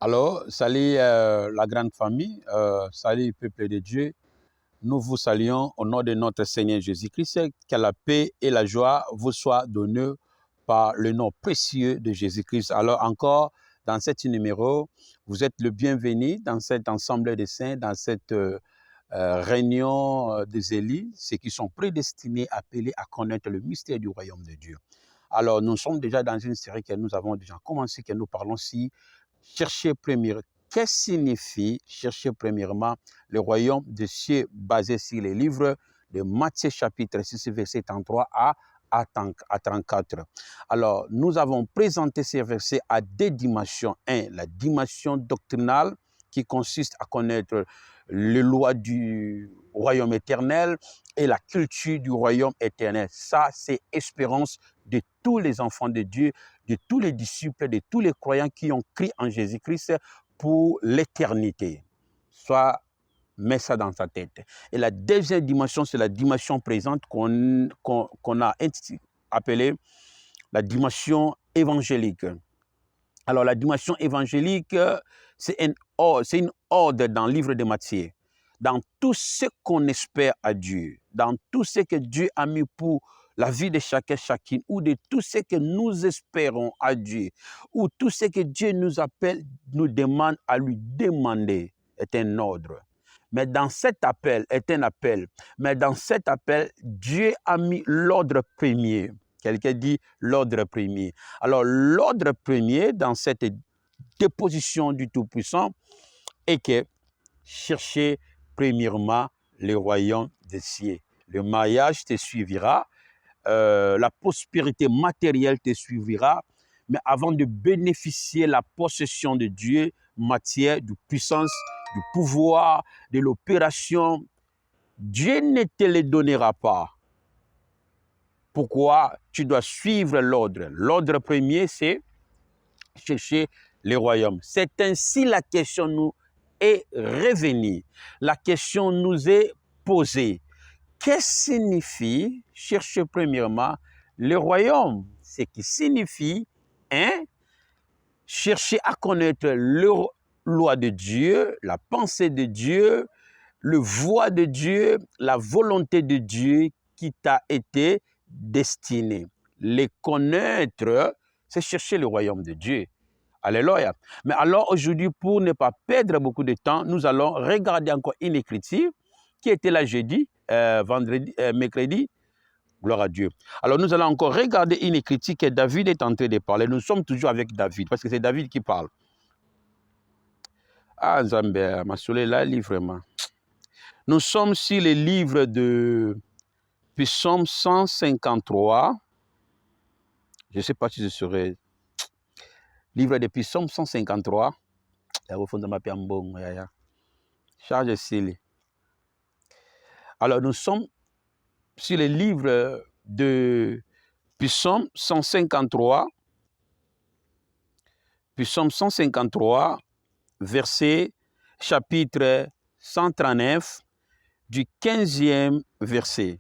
Alors, salut la grande famille, salut peuple de Dieu. Nous vous saluons au nom de notre Seigneur Jésus-Christ. Que la paix et la joie vous soient données par le nom précieux de Jésus-Christ. Alors encore, dans cet numéro, vous êtes le bienvenu dans cet ensemble de saints, dans cette réunion des élus, ceux qui sont prédestinés, appelés à connaître le mystère du royaume de Dieu. Alors, nous sommes déjà dans une série que nous avons déjà commencé, que nous parlons si chercher premièrement. Qu'est-ce que signifie chercher premièrement le royaume des cieux basé sur les livres de Matthieu chapitre 6, verset 33 à 34. Alors, nous avons présenté ces versets à deux dimensions. La dimension doctrinale qui consiste à connaître les lois du royaume éternel et la culture du royaume éternel. Ça, c'est l'espérance de tous les enfants de Dieu, de tous les disciples, de tous les croyants qui ont cru en Jésus-Christ pour l'éternité. Soit mets ça dans sa tête. Et la deuxième dimension, c'est la dimension présente qu'on a appelée la dimension évangélique. Alors, la dimension évangélique, c'est une ordre dans le livre de Matthieu. Dans tout ce qu'on espère à Dieu, dans tout ce que Dieu a mis pour la vie de chacun, chacune, ou de tout ce que nous espérons à Dieu, ou tout ce que Dieu nous appelle, nous demande à lui demander, est un ordre. Mais dans cet appel, est un appel. Mais dans cet appel, Dieu a mis l'ordre premier. Quelqu'un dit l'ordre premier. Alors, l'ordre premier dans cette déposition du Tout-Puissant est que chercher premièrement le royaume des cieux. Le mariage te suivra, la prospérité matérielle te suivra, mais avant de bénéficier de la possession de Dieu, matière, de puissance, du pouvoir, de l'opération, Dieu ne te le donnera pas. Pourquoi? Tu dois suivre l'ordre. L'ordre premier, c'est chercher le royaume. C'est ainsi la question nous est revenue. La question nous est posée. Qu'est-ce que signifie chercher premièrement le royaume? Ce qui signifie, chercher à connaître la loi de Dieu, la pensée de Dieu, le voie de Dieu, la volonté de Dieu qui t'a été destiné. Les connaître, c'est chercher le royaume de Dieu. Alléluia. Mais alors aujourd'hui, pour ne pas perdre beaucoup de temps, nous allons regarder encore une écriture qui était là jeudi, mercredi. Gloire à Dieu. Alors nous allons encore regarder une écriture que David est en train de parler. Nous sommes toujours avec David, parce que c'est David qui parle. Ah, Zambé, ma soleil là, vraiment. Nous sommes sur le livre de Psaume 153. Je ne sais pas si je serai. Livre de Psaume 153. Charge Sili. Alors, nous sommes sur le livre de Psaume 153. Psaume 153, verset, chapitre 139, du 15e verset.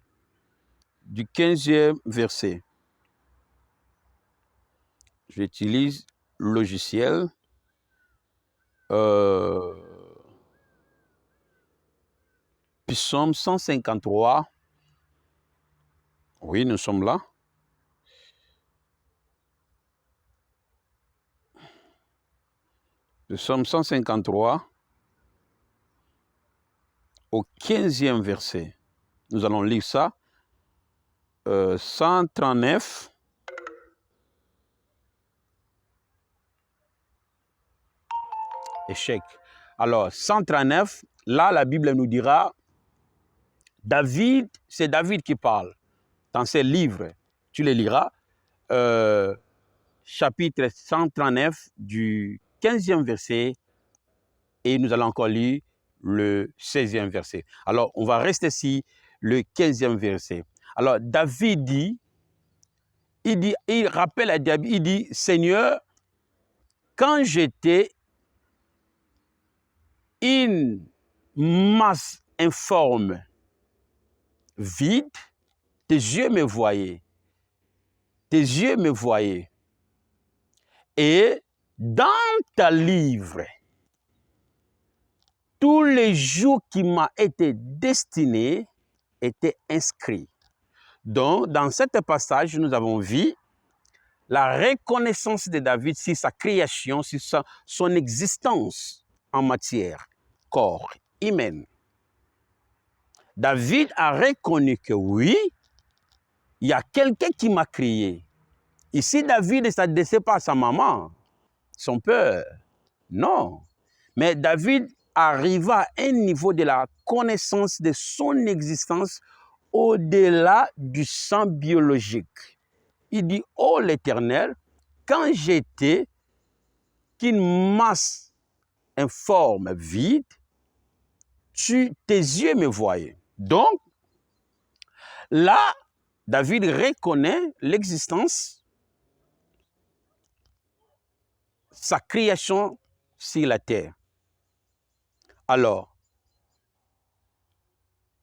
Du 15e verset. J'utilise le logiciel. Psaume 153. Oui, nous sommes là. Psaume 153 au 15e verset. Nous allons lire ça. 139. Échec. Alors, 139, là, la Bible nous dira, David, c'est David qui parle. Dans ses livres, tu les liras, chapitre 139 du 15e verset, et nous allons encore lire le 16e verset. Alors, on va rester ici, le 15e verset. Alors, David dit, il rappelle à David, il dit, Seigneur, quand j'étais une masse informe, vide, tes yeux me voyaient. Tes yeux me voyaient. Et dans ta livre, tous les jours qui m'ont été destinés étaient inscrits. Donc, dans ce passage, nous avons vu la reconnaissance de David sur sa création, sur son existence en matière, corps, humaine. David a reconnu que oui, il y a quelqu'un qui m'a créé. Ici, David ne s'adressait pas à sa maman, son père, non. Mais David arriva à un niveau de la connaissance de son existence au-delà du sang biologique. Il dit, oh l'Éternel, quand j'étais qu'une masse informe vide, tes yeux me voyaient. Donc, là, David reconnaît l'existence, sa création sur la terre. Alors,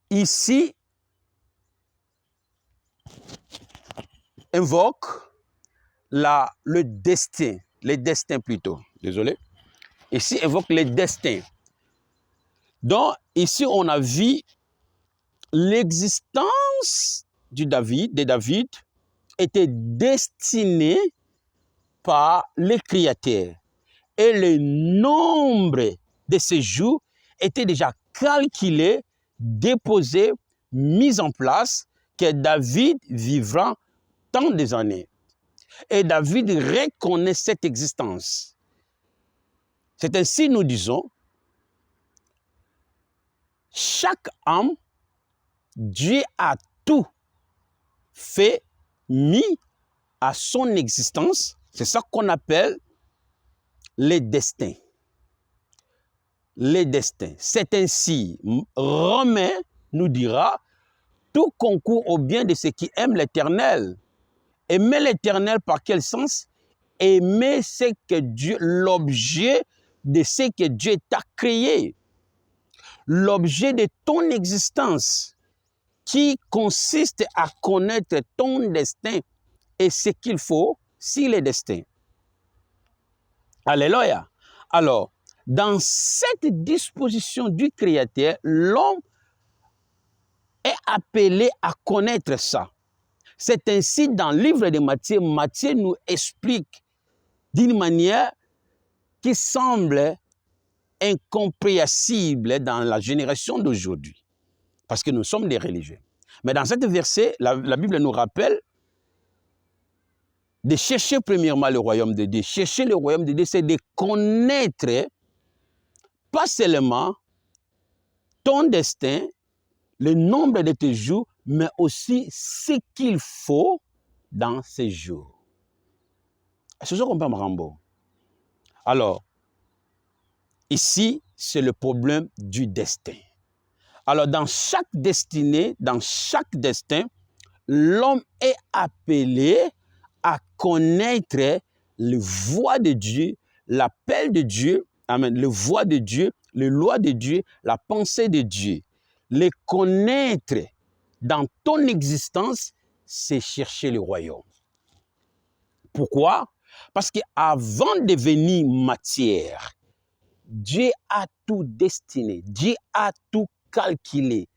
ici, invoque le destin, les destins plutôt, désolé. Ici, invoque les destins. Donc, ici, on a vu l'existence de David était destinée par le Créateur. Et le nombre de ces jours était déjà calculé, déposé, mis en place, que David vivra tant des années. Et David reconnaît cette existence. C'est ainsi nous disons, chaque âme, Dieu a tout fait, mis à son existence. C'est ça qu'on appelle les destins. Les destins. C'est ainsi, Romain nous dira, tout concourt au bien de ceux qui aiment l'Éternel. Aimer l'Éternel par quel sens? Aimer ce que Dieu, l'objet de ce que Dieu t'a créé. L'objet de ton existence qui consiste à connaître ton destin et ce qu'il faut sur le destin. Alléluia. Alors, dans cette disposition du Créateur, l'homme est appelé à connaître ça. C'est ainsi dans le livre de Matthieu, Matthieu nous explique d'une manière qui semble incompréhensible dans la génération d'aujourd'hui, parce que nous sommes des religieux. Mais dans cet verset, la Bible nous rappelle de chercher premièrement le royaume de Dieu. Chercher le royaume de Dieu, c'est de connaître pas seulement ton destin, le nombre de tes jours, mais aussi ce qu'il faut dans ces jours. Est-ce que je comprends, Rambo? Alors, ici, c'est le problème du destin. Alors, dans chaque destinée, dans chaque destin, l'homme est appelé à connaître les voies de Dieu, l'appel de Dieu, amen, les voies de Dieu, les lois de Dieu, la pensée de Dieu. Les connaître dans ton existence, c'est chercher le royaume. Pourquoi? Parce qu'avant de venir matière, Dieu a tout destiné, Dieu a tout calculé,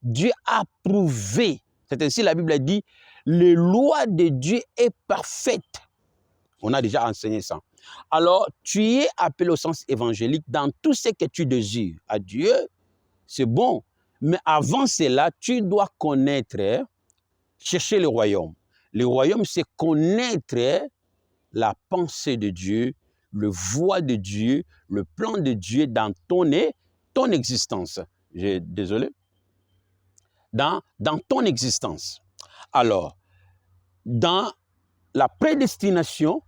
Dieu a prouvé. C'est ainsi la Bible dit, les lois de Dieu est parfaite. On a déjà enseigné ça. Alors, tu es appelé au sens évangélique dans tout ce que tu désires à Dieu, c'est bon. Mais avant cela, tu dois connaître, chercher le royaume. Le royaume, c'est connaître la pensée de Dieu, le voie de Dieu, le plan de Dieu dans ton existence. Désolé. Dans ton existence. Alors, dans la prédestination,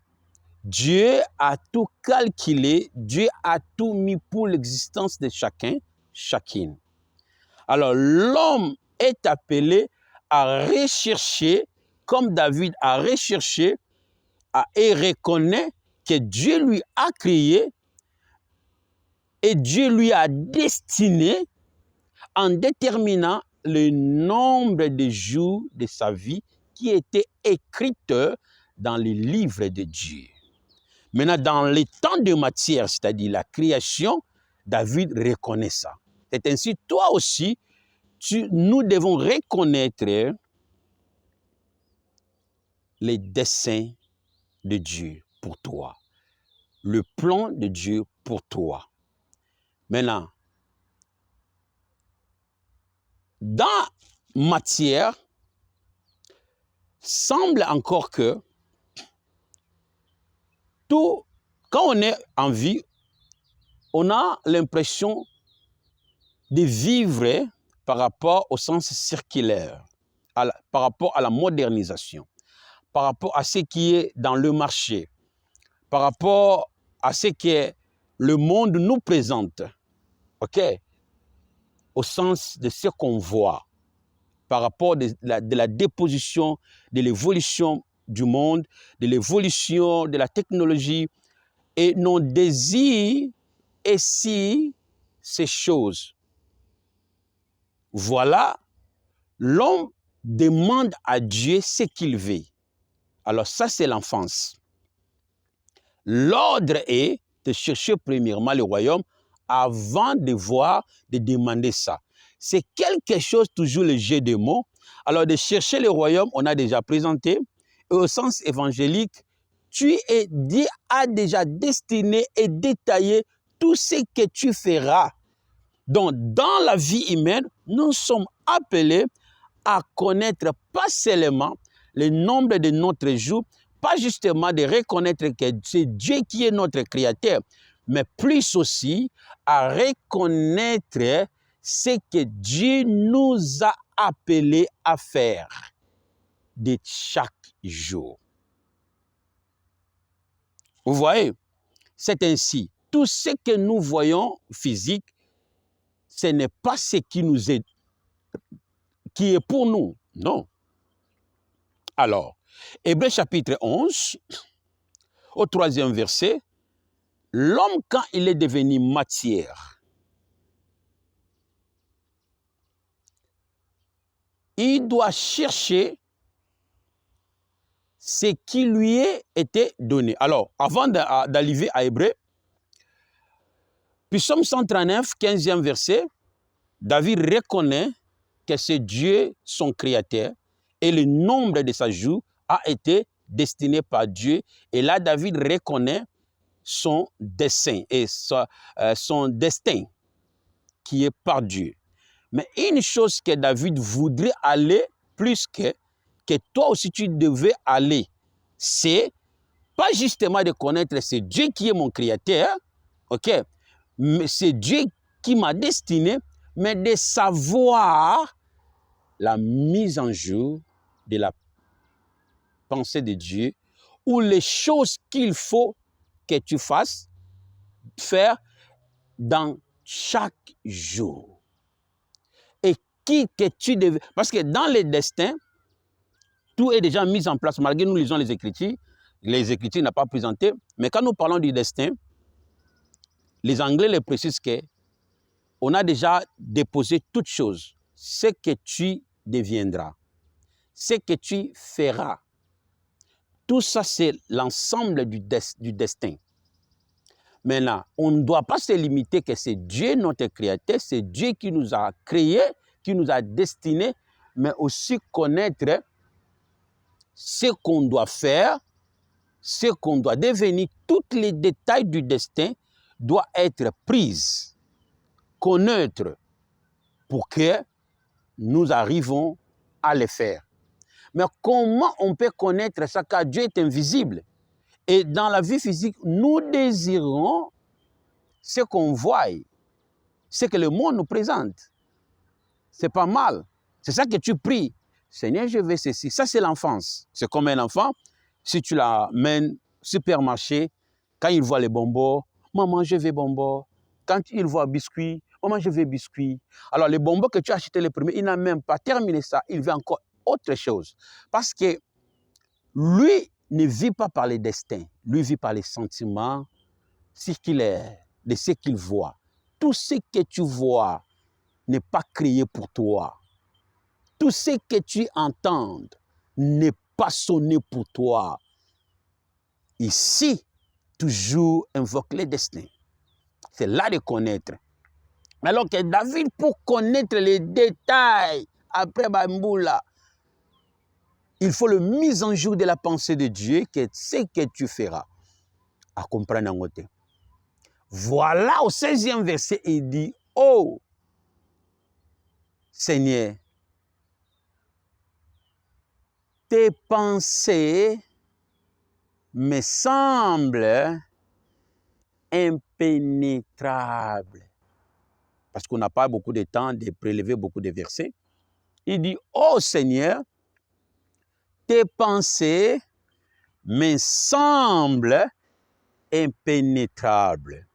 Dieu a tout calculé, Dieu a tout mis pour l'existence de chacun, chacune. Alors, l'homme est appelé à rechercher, comme David a recherché, et reconnaît que Dieu lui a créé et Dieu lui a destiné en déterminant le nombre de jours de sa vie qui étaient écrits dans les livres de Dieu. Maintenant, dans les temps de matière, c'est-à-dire la création, David reconnaît ça. C'est ainsi, toi aussi, nous devons reconnaître les desseins de Dieu pour toi, le plan de Dieu pour toi. Maintenant, dans matière, semble encore que tout, quand on est en vie, on a l'impression de vivre par rapport au sens circulaire, par rapport à la modernisation, par rapport à ce qui est dans le marché, par rapport à ce que le monde nous présente, ok, au sens de ce qu'on voit, par rapport de la déposition, de l'évolution du monde, de l'évolution de la technologie, et nos désirs et si ces choses. Voilà, l'homme demande à Dieu ce qu'il veut. Alors ça, c'est l'enfance. L'ordre est de chercher premièrement le royaume avant de demander ça. C'est quelque chose, toujours le jeu de mots. Alors de chercher le royaume, on a déjà présenté. Et au sens évangélique, Dieu a déjà destiné et détaillé tout ce que tu feras. Donc, dans la vie humaine, nous sommes appelés à connaître pas seulement le nombre de notre jour, pas justement de reconnaître que c'est Dieu qui est notre créateur, mais plus aussi à reconnaître ce que Dieu nous a appelés à faire de chaque jour. Vous voyez, c'est ainsi. Tout ce que nous voyons physique, ce n'est pas ce qui est pour nous. Non. Alors, Hébreux chapitre 11, au 3e verset, l'homme, quand il est devenu matière, il doit chercher ce qui lui est été donné. Alors, avant d'arriver à Hébreux, Psaume 139, 15e verset, David reconnaît que c'est Dieu son créateur et le nombre de sa joue a été destiné par Dieu. Et là, David reconnaît son dessein et son destin qui est par Dieu. Mais une chose que David voudrait aller plus que toi aussi tu devais aller, c'est pas justement de connaître c'est Dieu qui est mon créateur, ok, mais c'est Dieu qui m'a destiné, mais de savoir la mise en jour de la pensée de Dieu ou les choses qu'il faut que tu fasses, faire dans chaque jour. Et qui que tu devais... Parce que dans les destins, tout est déjà mis en place. Malgré nous lisons les Écritures n'ont pas présenté. Mais quand nous parlons du destin, les Anglais les précisent qu'on a déjà déposé toutes choses. Ce que tu deviendras, ce que tu feras. Tout ça, c'est l'ensemble du destin. Maintenant, on ne doit pas se limiter que c'est Dieu notre créateur, c'est Dieu qui nous a créés, qui nous a destinés, mais aussi connaître ce qu'on doit faire, ce qu'on doit devenir. Tous les détails du destin doivent être pris, connaître, pour que nous arrivons à le faire. Mais comment on peut connaître ça, car Dieu est invisible? Et dans la vie physique, nous désirons ce qu'on voit, ce que le monde nous présente. C'est pas mal. C'est ça que tu pries. Seigneur, je veux ceci. Ça, c'est l'enfance. C'est comme un enfant. Si tu l'amènes au supermarché, quand il voit les bonbons, maman, je veux bonbons. Quand il voit biscuits, maman, je veux biscuits. Alors, les bonbons que tu as achetés les premiers, il n'a même pas terminé ça. Il veut encore autre chose. Parce que lui ne vit pas par les destins. Lui vit par les sentiments circulaires de ce qu'il voit. Tout ce que tu vois n'est pas créé pour toi. Tout ce que tu entends n'est pas sonné pour toi. Ici, toujours invoque les destinées. C'est là de connaître. Alors que David, pour connaître les détails, après Bamboula, il faut le mise en jour de la pensée de Dieu, que ce que tu feras. À comprendre en côté. Voilà, au 16e verset, il dit, oh, Seigneur, tes pensées me semblent impénétrables. Parce qu'on n'a pas beaucoup de temps de prélever beaucoup de versets. Il dit, oh Seigneur, tes pensées me semblent impénétrables.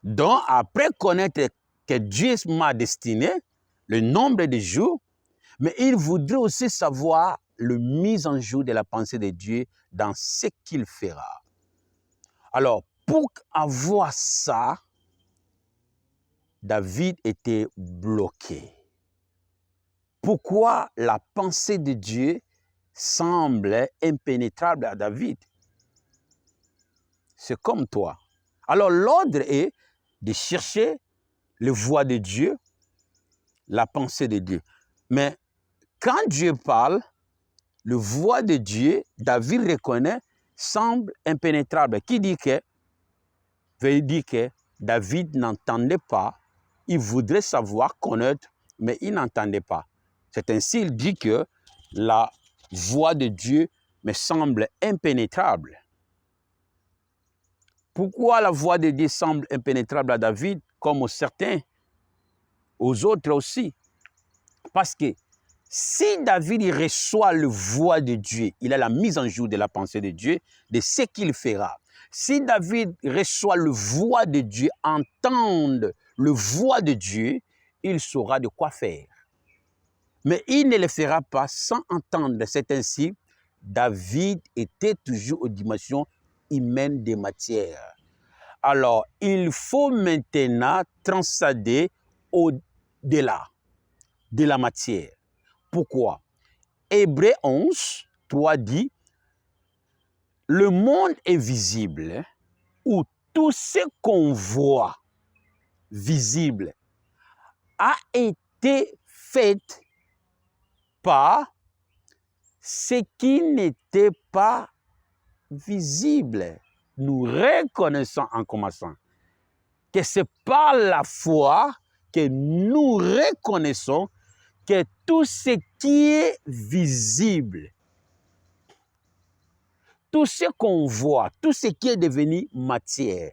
Donc, après connaître que Dieu m'a destiné, le nombre de jours, mais il voudrait aussi savoir le mise en jour de la pensée de Dieu dans ce qu'il fera. Alors, pour avoir ça, David était bloqué. Pourquoi la pensée de Dieu semble impénétrable à David? C'est comme toi. Alors, l'ordre est de chercher les voies de Dieu, la pensée de Dieu. Mais quand Dieu parle, le voix de Dieu, David reconnaît, semble impénétrable. Qui dit que, veut dire que David n'entendait pas, il voudrait savoir, connaître, mais il n'entendait pas. C'est ainsi qu'il dit que la voix de Dieu me semble impénétrable. Pourquoi la voix de Dieu semble impénétrable à David, comme aux certains, aux autres aussi? Parce que si David il reçoit le voix de Dieu, il a la mise en jour de la pensée de Dieu, de ce qu'il fera. Si David reçoit le voix de Dieu, entend le voix de Dieu, il saura de quoi faire. Mais il ne le fera pas sans entendre. C'est ainsi, David était toujours aux dimensions humaines des matières. Alors, il faut maintenant transcender au-delà de la matière. Pourquoi? Hébreux 11, 3 dit, le monde est visible, où tout ce qu'on voit visible a été fait par ce qui n'était pas visible. Nous reconnaissons en commençant que c'est par la foi que nous reconnaissons que tout ce qui est visible, tout ce qu'on voit, tout ce qui est devenu matière,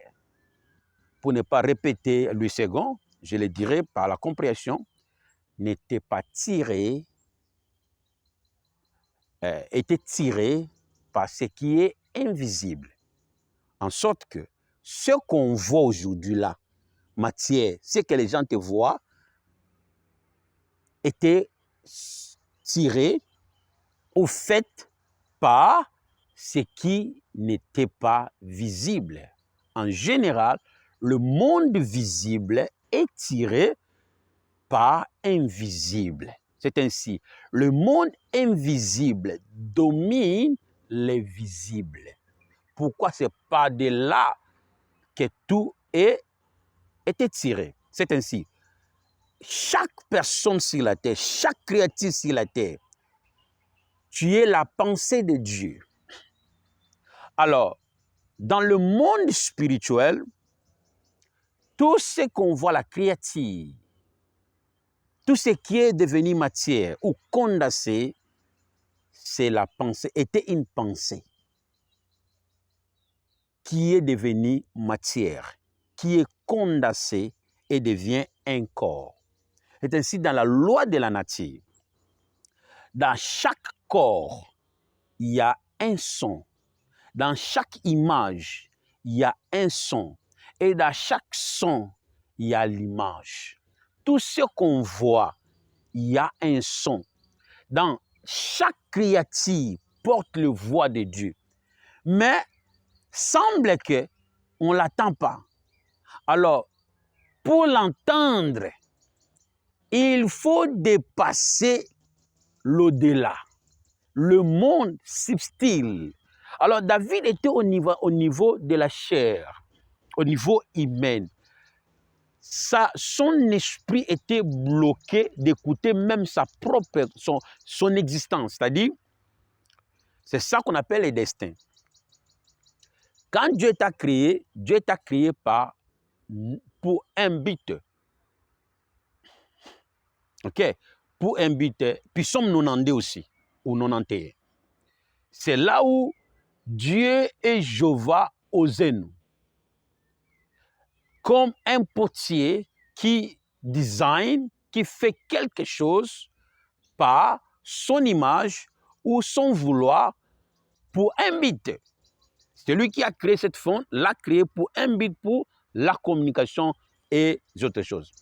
pour ne pas répéter le second, je le dirai par la compréhension, n'était pas tiré, était tiré par ce qui est invisible. En sorte que ce qu'on voit aujourd'hui là, matière, ce que les gens te voient, était tiré au fait par ce qui n'était pas visible. En général, le monde visible est tiré par invisible. C'est ainsi, le monde invisible domine les visibles. Pourquoi c'est pas de là que tout était tiré? C'est ainsi, chaque personne sur la terre, chaque créature sur la terre, tu es la pensée de Dieu. Alors, dans le monde spirituel, tout ce qu'on voit, la créature, tout ce qui est devenu matière ou condensé, c'est la pensée, était une pensée qui est devenue matière, qui est condensée et devient un corps. C'est ainsi dans la loi de la nature. Dans chaque corps, il y a un son. Dans chaque image, il y a un son. Et dans chaque son, il y a l'image. Tout ce qu'on voit, il y a un son. Dans chaque créature porte le voix de Dieu. Mais semble qu'on ne l'attend pas. Alors, pour l'entendre, il faut dépasser l'au-delà, le monde subtil. Alors, David était au niveau de la chair, au niveau humain. Son esprit était bloqué d'écouter même son existence. C'est-à-dire, c'est ça qu'on appelle les destins. Quand Dieu t'a créé pour un but. OK? Pour un but. Puis sommes 92 aussi, ou 91. C'est là où Dieu et Jéhovah osaient nous. Comme un potier qui design, qui fait quelque chose par son image ou son vouloir pour un but. Celui qui a créé cette fonte l'a créé pour un but, pour la communication et autres choses.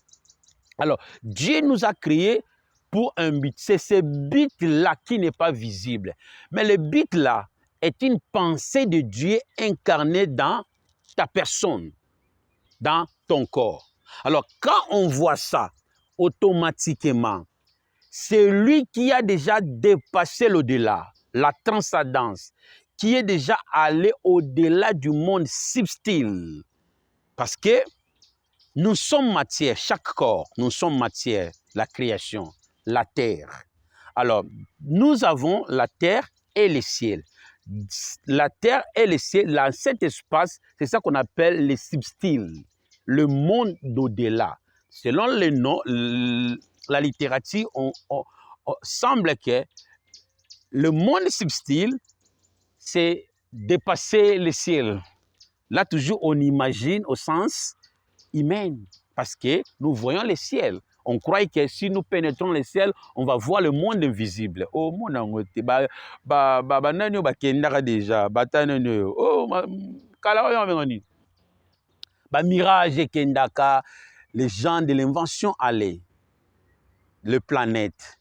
Alors, Dieu nous a créés pour un but. C'est ce but-là qui n'est pas visible. Mais le but-là est une pensée de Dieu incarnée dans ta personne, dans ton corps. Alors, quand on voit ça, automatiquement, c'est lui qui a déjà dépassé l'au-delà, la transcendance, qui est déjà allé au-delà du monde subtil. Parce que nous sommes matière, chaque corps, nous sommes matière, la création, la terre. Alors, nous avons la terre et le ciel. La terre et le ciel, dans cet espace, c'est ça qu'on appelle les subtils, le monde d'au-delà. Selon les noms, la littérature, on semble que le monde subtil, c'est dépasser le ciel. Là, toujours, on imagine au sens humain, parce que nous voyons le ciel. On croit que si nous pénétrons le ciel, on va voir le monde invisible. Oh, mon amour, déjà, mirage kendaka, les gens de l'invention allaient, le planète.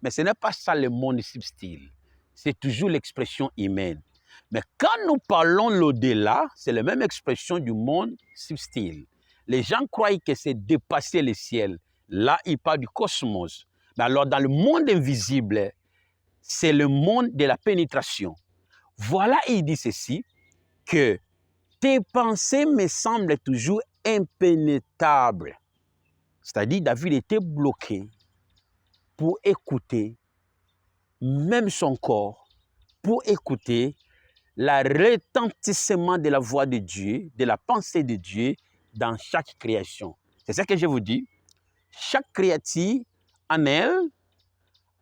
Mais ce n'est pas ça le monde subtil. C'est toujours l'expression humaine. Mais quand nous parlons l'au-delà, c'est la même expression du monde subtil. Les gens croient que c'est dépasser le ciel. Là, ils parlent du cosmos. Mais alors, dans le monde invisible, c'est le monde de la pénétration. Voilà, il dit ceci, que tes pensées me semblent toujours impénétrables. C'est-à-dire, David était bloqué pour écouter, même son corps, pour écouter le retentissement de la voix de Dieu, de la pensée de Dieu dans chaque création. C'est ça que je vous dis. Chaque créature en elle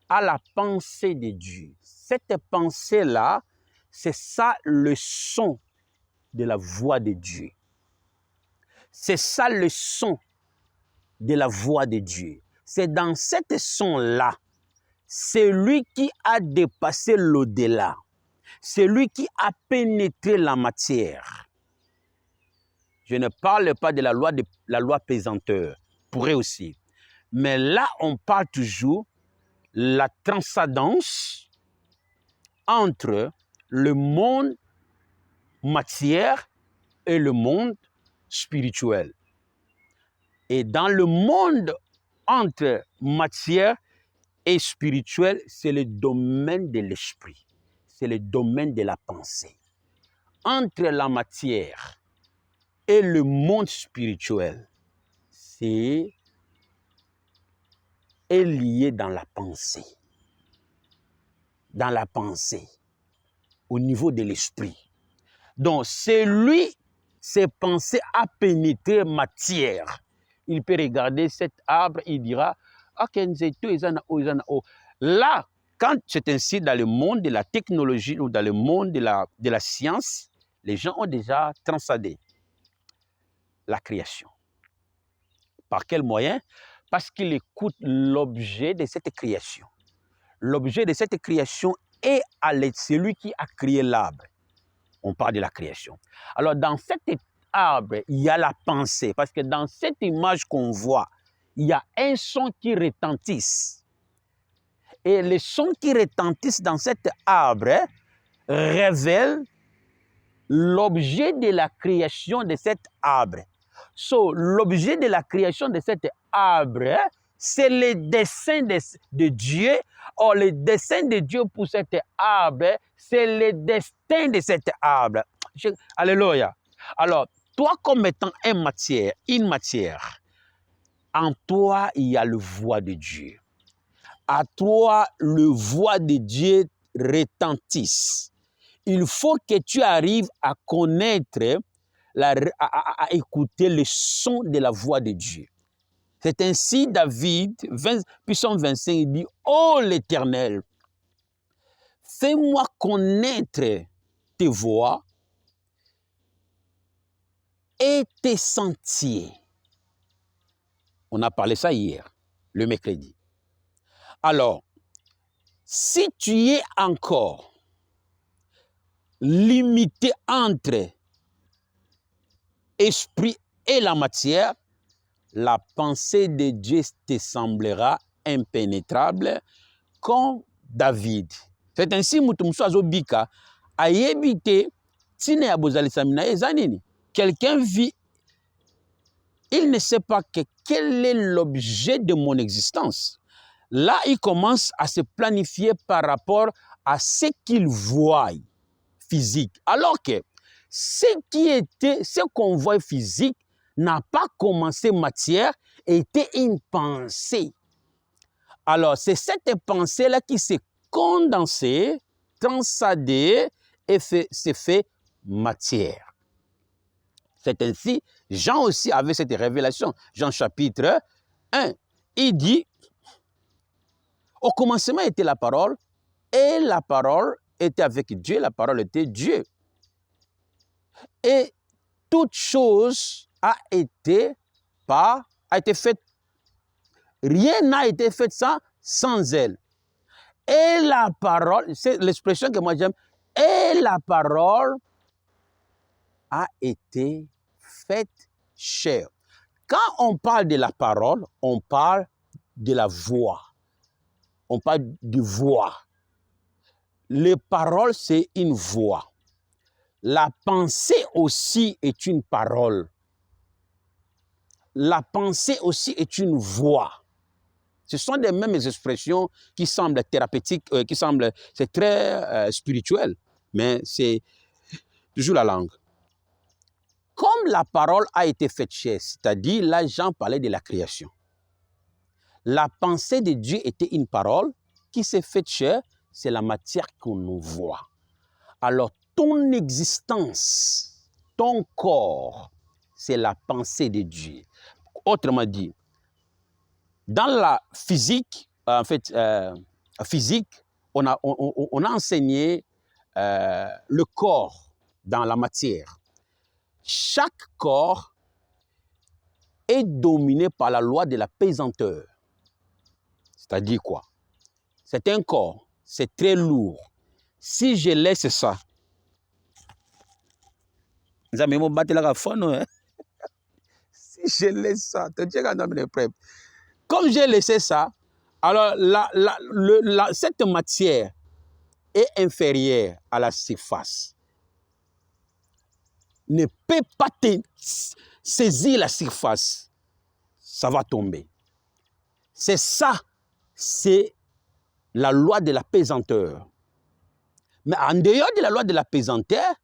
a la pensée de Dieu. Cette pensée-là, c'est ça le son de la voix de Dieu. C'est ça le son de la voix de Dieu. C'est dans cet son-là, c'est lui qui a dépassé l'au-delà. C'est lui qui a pénétré la matière. Je ne parle pas de la loi pesanteur, pourrait aussi. Mais là, on parle toujours la transcendance entre le monde matière et le monde spirituel. Et dans le monde entre matière et spirituel, c'est le domaine de l'esprit. C'est le domaine de la pensée. Entre la matière et le monde spirituel, c'est lié dans la pensée. Dans la pensée, au niveau de l'esprit. Donc, c'est lui, ses pensées à pénétrer matière. Il peut regarder cet arbre, il dira, là, quand c'est ainsi dans le monde de la technologie ou dans le monde de la science, les gens ont déjà transcendé la création. Par quel moyen? Parce qu'ils écoutent l'objet de cette création. L'objet de cette création est celui qui a créé l'arbre. On parle de la création. Alors, dans cet arbre, il y a la pensée. Parce que dans cette image qu'on voit, il y a un son qui retentisse. Et les sons qui retentissent dans cet arbre révèlent l'objet de la création de cet arbre. L'objet de la création de cet arbre, c'est le dessein de Dieu Or, le dessein de Dieu pour cet arbre, c'est le destin de cet arbre. Alléluia. Alors, toi comme étant une matière, en toi, il y a le voix de Dieu. À toi, le voix de Dieu retentisse. Il faut que tu arrives à connaître, à écouter le son de la voix de Dieu. C'est ainsi David, Psaume 25, dit, « Ô l'Éternel, fais-moi connaître tes voies et tes sentiers. » On a parlé ça hier, le mercredi. Alors, si tu es encore limité entre esprit et la matière, la pensée de Dieu te semblera impénétrable comme David. C'est ainsi que quelqu'un vit, il ne sait pas quel est l'objet de mon existence. Là, il commence à se planifier par rapport à ce qu'il voit physique. Alors que ce qu'on voit physique n'a pas commencé matière, était une pensée. Alors, c'est cette pensée-là qui s'est condensée, transcendée et s'est fait matière. C'est ainsi, Jean aussi avait cette révélation. Jean chapitre 1, il dit, au commencement était la parole, et la parole était avec Dieu, la parole était Dieu. Et toute chose a été faite, rien n'a été fait sans elle. Et la parole, c'est l'expression que moi j'aime, et la parole a été faite chair. Quand on parle de la parole, on parle de la voix. On parle de voix. Les paroles, c'est une voix. La pensée aussi est une parole. La pensée aussi est une voix. Ce sont les mêmes expressions qui semblent thérapeutiques, c'est très spirituel, mais c'est toujours la langue. Comme la parole a été faite chair, c'est-à-dire, là, Jean parlait de la création. La pensée de Dieu était une parole qui s'est faite chair, c'est la matière qu'on nous voit. Alors, ton existence, ton corps, c'est la pensée de Dieu. Autrement dit, dans la physique, on a enseigné le corps dans la matière. Chaque corps est dominé par la loi de la pesanteur. C'est-à-dire quoi? C'est un corps, c'est très lourd. Si je laisse ça, si je laisse ça, comme j'ai laissé ça, alors cette matière est inférieure à la surface. Ne peut pas saisir la surface, ça va tomber. C'est ça, c'est la loi de la pesanteur. Mais en dehors de la loi de la pesanteur,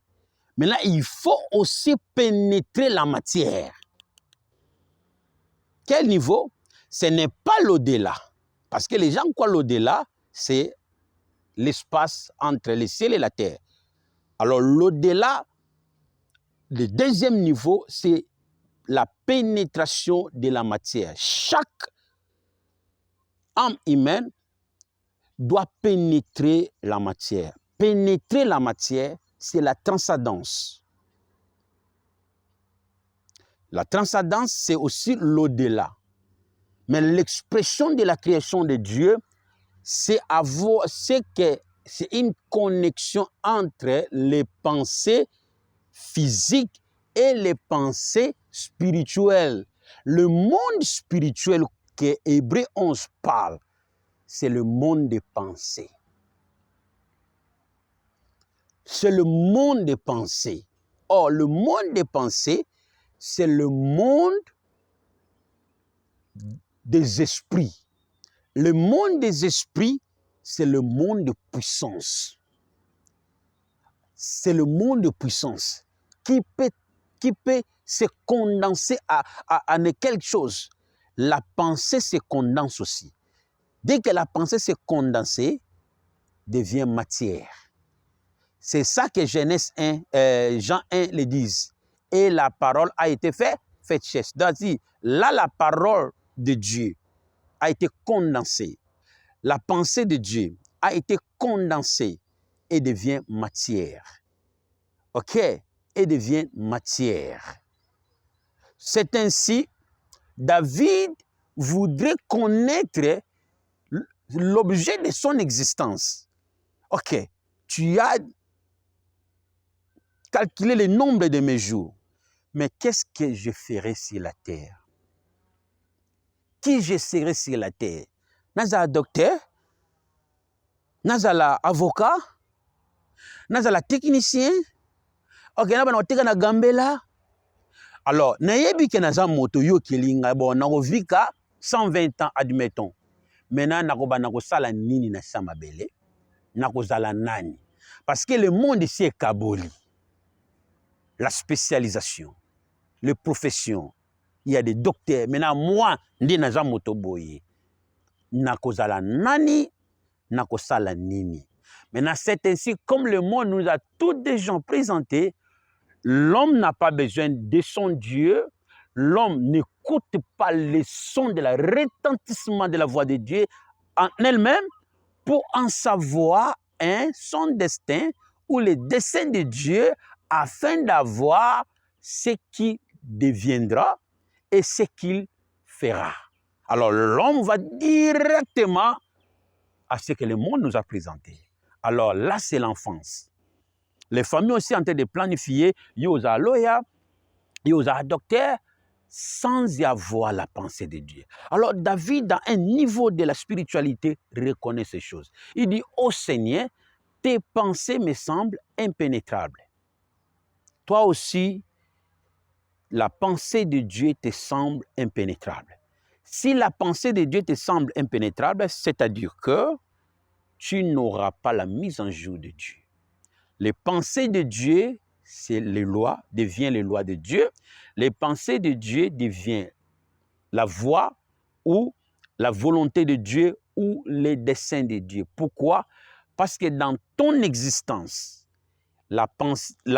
maintenant, il faut aussi pénétrer la matière. Quel niveau? Ce n'est pas l'au-delà. Parce que les gens croient l'au-delà, c'est l'espace entre le ciel et la terre. Alors l'au-delà, le deuxième niveau, c'est la pénétration de la matière. Chaque âme humaine doit pénétrer la matière. Pénétrer la matière, c'est la transcendance. La transcendance, c'est aussi l'au-delà. Mais l'expression de la création de Dieu, c'est une connexion entre les pensées physiques et les pensées spirituelles. Le monde spirituel que Hébreux 11 parle, c'est le monde des pensées. C'est le monde des pensées. Or, le monde des pensées, c'est le monde des esprits. Le monde des esprits c'est le monde de puissance. C'est le monde de puissance qui peut se condenser à quelque chose. La pensée se condense aussi. Dès que la pensée se condense, devient matière. C'est ça que Genèse 1, Jean 1 le disent. Et la parole a été faite chair. C'est-à-dire, là, la parole de Dieu a été condensée. La pensée de Dieu a été condensée et devient matière. OK? Et devient matière. C'est ainsi, David voudrait connaître l'objet de son existence. OK, tu as calculé le nombre de mes jours, mais qu'est-ce que je ferai sur la terre? Qui je serai sur la terre? Nazala docteur? Nazala avocat? Nazala technicien? Ok, na na gambela? Alors, nayebi ke naza moto yo kelinga bon na vika 120 ans admettons. Maintenant na ko sala nini na samabele? Na ko zala nani? Parce que le monde ici est kaboli. La spécialisation, les professions. Il y a des docteurs. Maintenant, moi, ndi naza moto boye. Na ko zala nani? Na ko sala nini? Maintenant, c'est ainsi comme le monde nous a tous des gens présentés. L'homme n'a pas besoin de son Dieu. L'homme n'écoute pas les sons de la retentissement de la voix de Dieu en elle-même pour en savoir son destin ou le dessein de Dieu afin d'avoir ce qui deviendra et ce qu'il fera. Alors l'homme va directement à ce que le monde nous a présenté. Alors là, c'est l'enfance. Les familles aussi en train de planifier, yosa loya, yosa docteur, sans y avoir la pensée de Dieu. Alors David, dans un niveau de la spiritualité, reconnaît ces choses. Il dit, ô Seigneur, tes pensées me semblent impénétrables. Toi aussi, la pensée de Dieu te semble impénétrable. Si la pensée de Dieu te semble impénétrable, c'est-à-dire que tu n'auras pas la mise en jour de Dieu. Les pensées de Dieu, c'est les lois, deviennent les lois de Dieu. Les pensées de Dieu deviennent la voie ou la volonté de Dieu ou les desseins de Dieu. Pourquoi? Parce que dans ton existence, la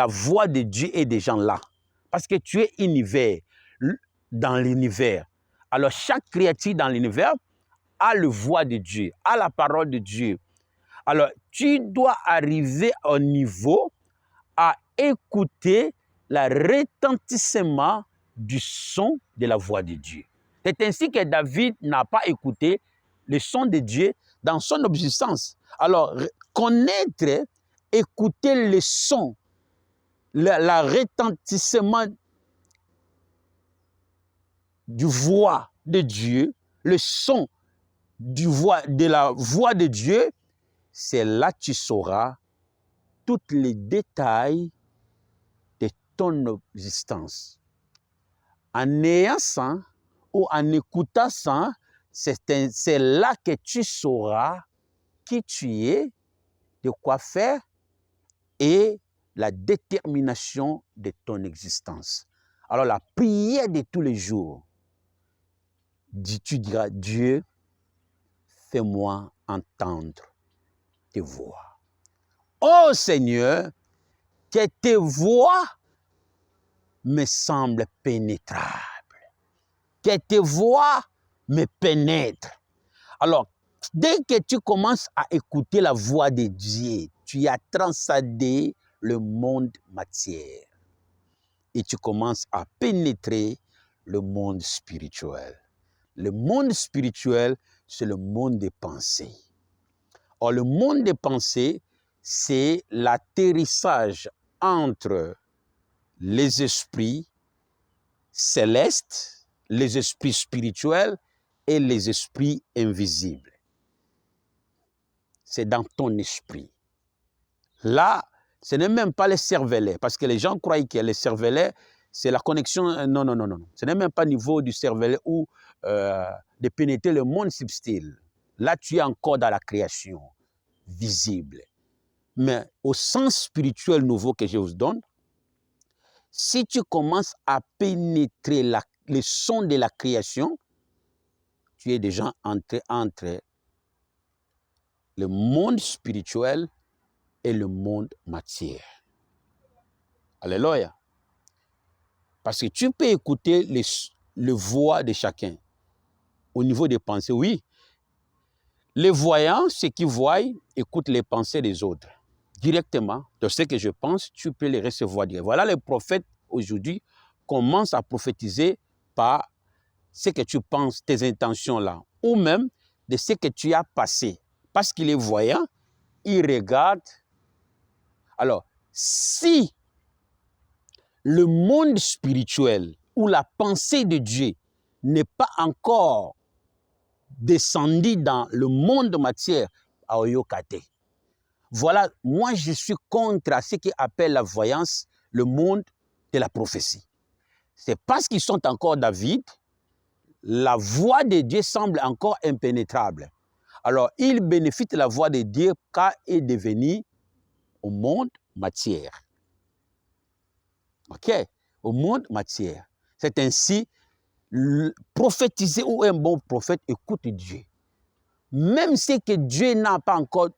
voix de Dieu est déjà là. Parce que tu es univers, dans l'univers. Alors chaque créature dans l'univers a la voix de Dieu, a la parole de Dieu. Alors, tu dois arriver au niveau à écouter le retentissement du son de la voix de Dieu. C'est ainsi que David n'a pas écouté le son de Dieu dans son existence. Alors, connaître, écouter le son, le retentissement du voix de Dieu, le son de la voix de Dieu, c'est là que tu sauras tous les détails de ton existence. En ayant ça ou en écoutant ça, c'est là que tu sauras qui tu es, de quoi faire et la détermination de ton existence. Alors la prière de tous les jours, tu diras, Dieu, fais-moi entendre tes voix. Ô Seigneur, que tes voix me semblent pénétrables. Que tes voix me pénètrent. Alors, dès que tu commences à écouter la voix de Dieu, tu as transcendé le monde matière. Et tu commences à pénétrer le monde spirituel. Le monde spirituel, c'est le monde des pensées. Or, le monde des pensées, c'est l'atterrissage entre les esprits célestes, les esprits spirituels et les esprits invisibles. C'est dans ton esprit. Là, ce n'est même pas les cervelets, parce que les gens croient que les cervelets, c'est la connexion. Non, non, non, non. Ce n'est même pas au niveau du cervelet ou de pénétrer le monde subtil. Là, tu es encore dans la création. visible. Mais au sens spirituel nouveau que je vous donne, si tu commences à pénétrer les sons de la création, tu es déjà entré entre le monde spirituel et le monde matière. Alléluia. Parce que tu peux écouter les voix de chacun au niveau des pensées. Oui, les voyants, ceux qui voient, écoutent les pensées des autres. Directement, de ce que je pense, tu peux les recevoir. Voilà, les prophètes aujourd'hui commencent à prophétiser par ce que tu penses, tes intentions là, ou même de ce que tu as passé. Parce qu'il est voyant, il regarde. Alors, si le monde spirituel ou la pensée de Dieu n'est pas encore descendu dans le monde matière, à Oyokate. Voilà, moi je suis contre ce qui appelle la voyance le monde de la prophétie. C'est parce qu'ils sont encore David, la voix de Dieu semble encore impénétrable. Alors, il bénéficie de la voix de Dieu car il est devenu au monde matière. Ok? Au monde matière. C'est ainsi, prophétiser ou un bon prophète écoute Dieu. Même ce que Dieu n'a pas encore,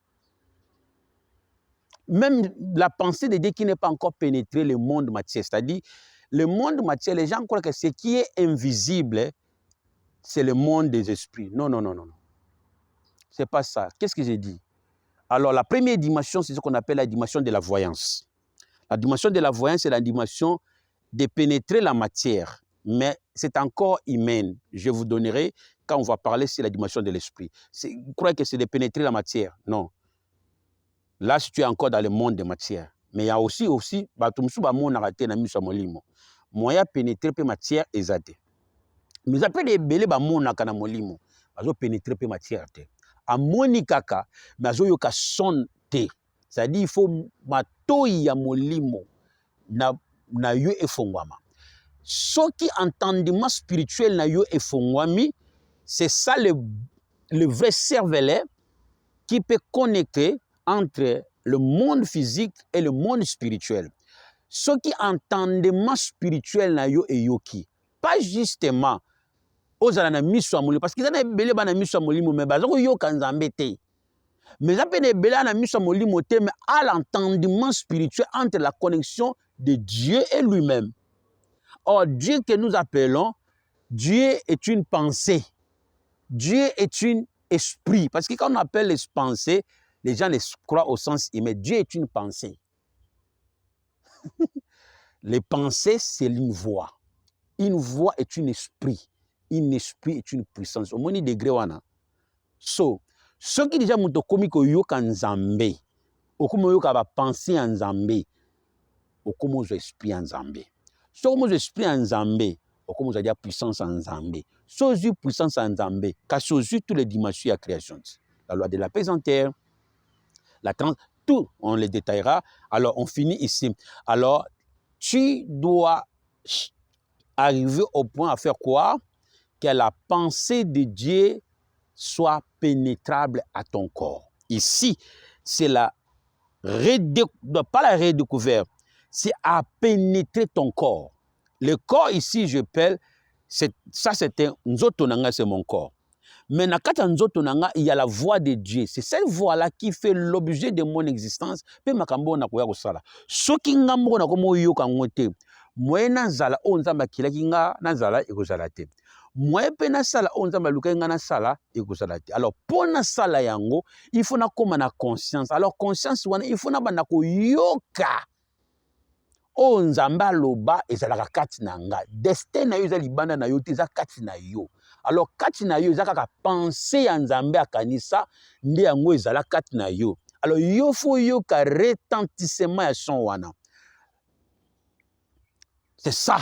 même la pensée de Dieu qui n'est pas encore pénétré le monde matière. C'est-à-dire, le monde matière, les gens croient que ce qui est invisible, c'est le monde des esprits. Non, non, non, non. Ce n'est pas ça. Qu'est-ce que j'ai dit? Alors, la première dimension, c'est ce qu'on appelle la dimension de la voyance. La dimension de la voyance, c'est la dimension de pénétrer la matière. Mais c'est encore humaine. Je vous donnerai quand on va parler sur la dimension de l'esprit. Vous croyez que c'est de pénétrer la matière? Non. Là, si tu es encore dans le monde de matière. Mais il y a aussi, moyen pénétrer la matière exacte. Mais après les belés ba mona kana molimo, bazo pénétrer la matière te. Amoni kaka, bazo yoka son te. C'est-à-dire il faut matoi ya molimo na yo efongwama. Ce qui entendement spirituel na yo efongwami, c'est ça le vrai cervelet qui peut connecter entre le monde physique et le monde spirituel. Ce qui entendement spirituel na yo eyoki, pas justement ozala na miso molimo parce que ça na belé ba na miso molimo mais bazako yo kanzambe te. Mais ça peut belé na miso molimo te mais à l'entendement spirituel entre la connexion de Dieu et lui-même. Or Dieu que nous appelons, Dieu est une pensée. Dieu est un esprit parce que quand on appelle les pensées, les gens les croient au sens humain. Dieu est une pensée. Les pensées, c'est une voix. Une voix est un esprit. Un esprit est une puissance. Au moni degré wana. So, ce qui déjà muto komi ko yoka nzambe. Okomo yoka ba pensée en nzambe. Okomo zo esprit en nzambe. So okomo zo esprit en nzambe. Okomo zo dia puissance en nzambe. So zo puissance en nzambe. Kasi ozu toutes les dimensions de la création. La loi de la pesanteur, tout, on les détaillera. Alors, on finit ici. Alors, tu dois arriver au point à faire quoi? Que la pensée de Dieu soit pénétrable à ton corps. Ici, c'est pas la redécouverte, c'est à pénétrer ton corps. Le corps ici, je parle, ça c'était Nzotonanga, c'est mon corps. Mais dans Nzotonanga, il y a la voix de Dieu. C'est cette voix-là qui fait l'objet de mon existence. Pe makambo na koya kosala. Soki ngambo na komo yoka ngote. Moi na zala o nzamba kilaki nga na zala ekozala te. Moi pe na sala o nzamba luka nga na sala ekozala te. Alors pour na sala yango, il faut na koma na conscience. Alors conscience wana il faut na bana ko yoka. O nzamba loba ezalaka kati na nga. Destin na yo eza libanda na yo te eza kati na yo. Alors kati na yo eza kaka pensée ya nzambe akanisa nde yango ezala kati na yo. Alors yo fo yoka retentissement ya son wana. C'est ça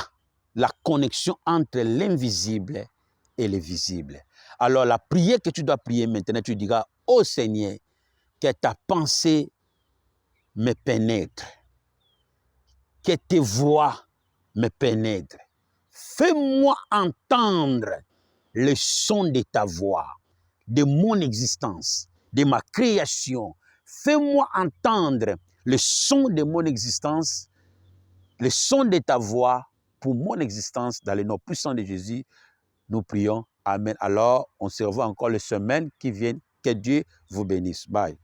la connexion entre l'invisible et le visible. Alors la prière que tu dois prier maintenant, tu diras, ô Seigneur, que ta pensée me pénètre. Que tes voix me pénètrent. Fais-moi entendre le son de ta voix, de mon existence, de ma création. Fais-moi entendre le son de mon existence, le son de ta voix pour mon existence dans le nom puissant de Jésus. Nous prions. Amen. Alors, on se revoit encore les semaines qui viennent. Que Dieu vous bénisse. Bye.